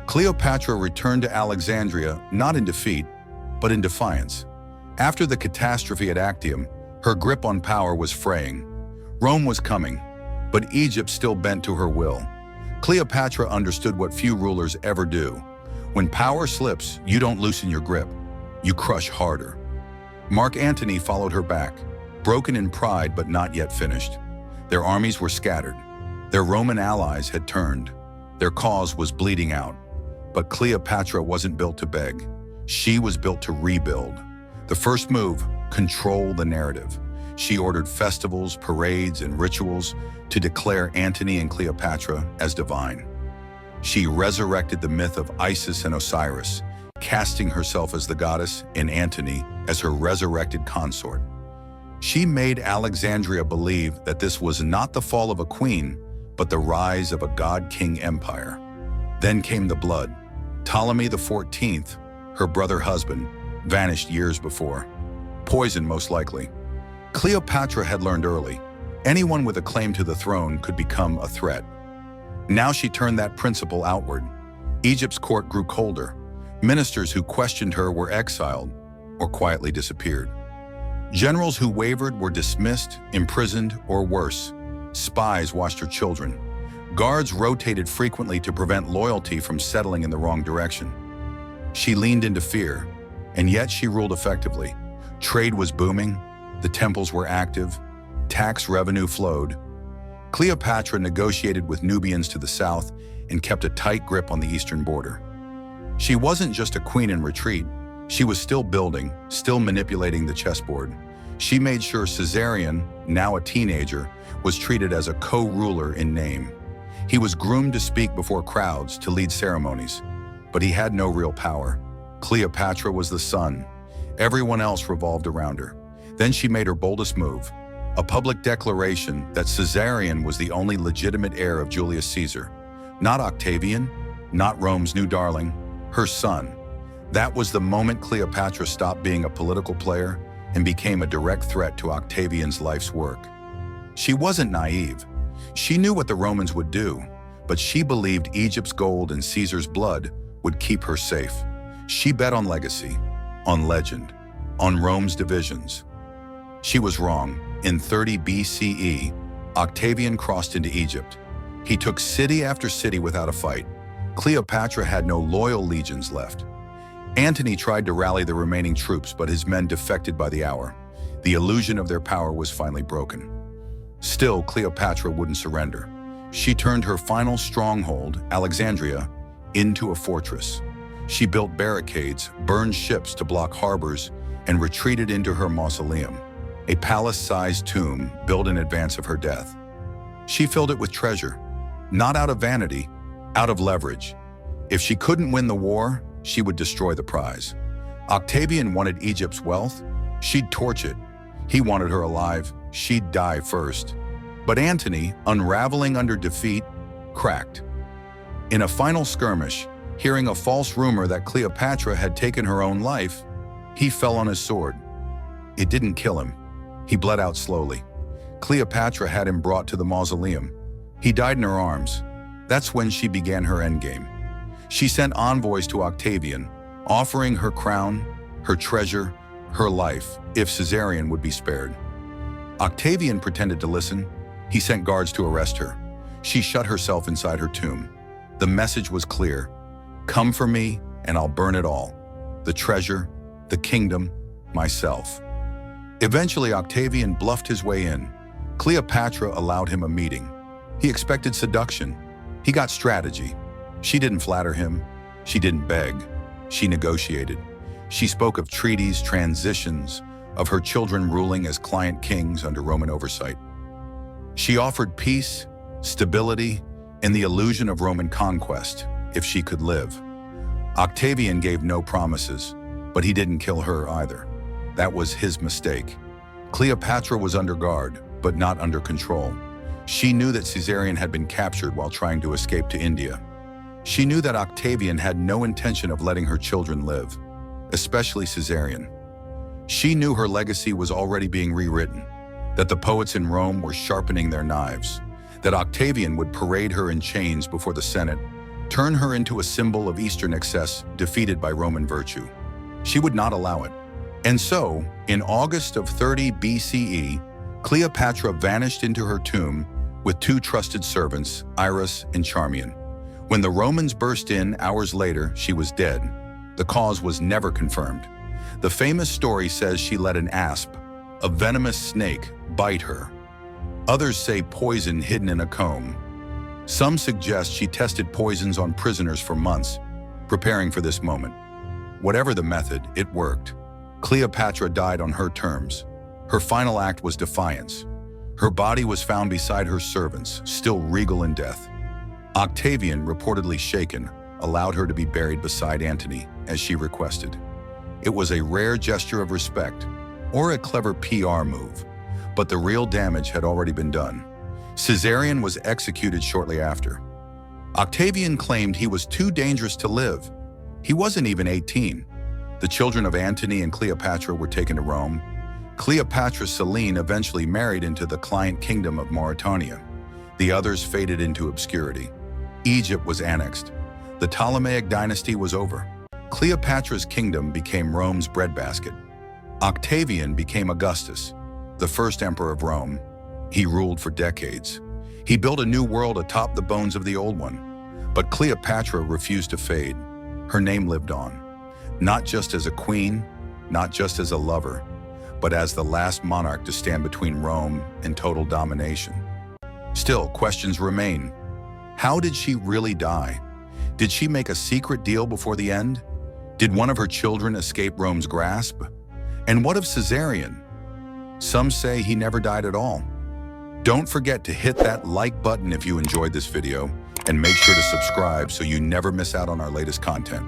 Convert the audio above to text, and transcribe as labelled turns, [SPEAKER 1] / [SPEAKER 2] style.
[SPEAKER 1] Cleopatra returned to Alexandria not in defeat, but in defiance. After the catastrophe at Actium, her grip on power was fraying. Rome was coming, but Egypt still bent to her will. Cleopatra understood what few rulers ever do. When power slips, you don't loosen your grip, you crush harder. Mark Antony followed her back, broken in pride but not yet finished. Their armies were scattered. Their Roman allies had turned. Their cause was bleeding out. But Cleopatra wasn't built to beg. She was built to rebuild. The first move, control the narrative. She ordered festivals, parades, and rituals to declare Antony and Cleopatra as divine. She resurrected the myth of Isis and Osiris, casting herself as the goddess and Antony as her resurrected consort. She made Alexandria believe that this was not the fall of a queen, but the rise of a god-king empire. Then came the blood. Ptolemy XIV, her brother husband, vanished years before. Poison, most likely. Cleopatra had learned early. Anyone with a claim to the throne could become a threat. Now she turned that principle outward. Egypt's court grew colder. Ministers who questioned her were exiled or quietly disappeared. Generals who wavered were dismissed, imprisoned, or worse. Spies watched her children. Guards rotated frequently to prevent loyalty from settling in the wrong direction. She leaned into fear, and yet she ruled effectively. Trade was booming, the temples were active, tax revenue flowed. Cleopatra negotiated with Nubians to the south and kept a tight grip on the eastern border. She wasn't just a queen in retreat. She was still building, still manipulating the chessboard. She made sure Caesarion, now a teenager, was treated as a co-ruler in name. He was groomed to speak before crowds, to lead ceremonies, but he had no real power. Cleopatra was the sun. Everyone else revolved around her. Then she made her boldest move, a public declaration that Caesarion was the only legitimate heir of Julius Caesar. Not Octavian, not Rome's new darling, her son. That was the moment Cleopatra stopped being a political player and became a direct threat to Octavian's life's work. She wasn't naive. She knew what the Romans would do, but she believed Egypt's gold and Caesar's blood would keep her safe. She bet on legacy, on legend, on Rome's divisions. She was wrong. In 30 BCE, Octavian crossed into Egypt. He took city after city without a fight. Cleopatra had no loyal legions left. Antony tried to rally the remaining troops, but his men defected by the hour. The illusion of their power was finally broken. Still, Cleopatra wouldn't surrender. She turned her final stronghold, Alexandria, into a fortress. She built barricades, burned ships to block harbors, and retreated into her mausoleum, a palace-sized tomb built in advance of her death. She filled it with treasure, not out of vanity, out of leverage. If she couldn't win the war, she would destroy the prize. Octavian wanted Egypt's wealth, she'd torch it. He wanted her alive, she'd die first. But Antony, unraveling under defeat, cracked. In a final skirmish, hearing a false rumor that Cleopatra had taken her own life, he fell on his sword. It didn't kill him. He bled out slowly. Cleopatra had him brought to the mausoleum. He died in her arms. That's when she began her endgame. She sent envoys to Octavian, offering her crown, her treasure, her life, if Caesarion would be spared. Octavian pretended to listen. He sent guards to arrest her. She shut herself inside her tomb. The message was clear. Come for me, and I'll burn it all. The treasure, the kingdom, myself. Eventually, Octavian bluffed his way in. Cleopatra allowed him a meeting. He expected seduction. He got strategy. She didn't flatter him. She didn't beg. She negotiated. She spoke of treaties, transitions, of her children ruling as client kings under Roman oversight. She offered peace, stability, and the illusion of Roman conquest, if she could live. Octavian gave no promises, but he didn't kill her either. That was his mistake. Cleopatra was under guard, but not under control. She knew that Caesarion had been captured while trying to escape to India. She knew that Octavian had no intention of letting her children live, especially Caesarion. She knew her legacy was already being rewritten, that the poets in Rome were sharpening their knives, that Octavian would parade her in chains before the Senate, turn her into a symbol of Eastern excess defeated by Roman virtue. She would not allow it. And so, in August of 30 BCE, Cleopatra vanished into her tomb with two trusted servants, Iris and Charmian. When the Romans burst in hours later, she was dead. The cause was never confirmed. The famous story says she let an asp, a venomous snake, bite her. Others say poison hidden in a comb. Some suggest she tested poisons on prisoners for months, preparing for this moment. Whatever the method, it worked. Cleopatra died on her terms. Her final act was defiance. Her body was found beside her servants, still regal in death. Octavian, reportedly shaken, allowed her to be buried beside Antony, as she requested. It was a rare gesture of respect, or a clever PR move, but the real damage had already been done. Caesarion was executed shortly after. Octavian claimed he was too dangerous to live. He wasn't even 18. The children of Antony and Cleopatra were taken to Rome. Cleopatra Selene eventually married into the client kingdom of Mauritania. The others faded into obscurity. Egypt was annexed. The Ptolemaic dynasty was over. Cleopatra's kingdom became Rome's breadbasket. Octavian became Augustus, the first emperor of Rome. He ruled for decades. He built a new world atop the bones of the old one. But Cleopatra refused to fade. Her name lived on, not just as a queen, not just as a lover, but as the last monarch to stand between Rome and total domination. Still, questions remain. How did she really die? Did she make a secret deal before the end? Did one of her children escape Rome's grasp? And what of Caesarion? Some say he never died at all. Don't forget to hit that like button if you enjoyed this video, and make sure to subscribe so you never miss out on our latest content.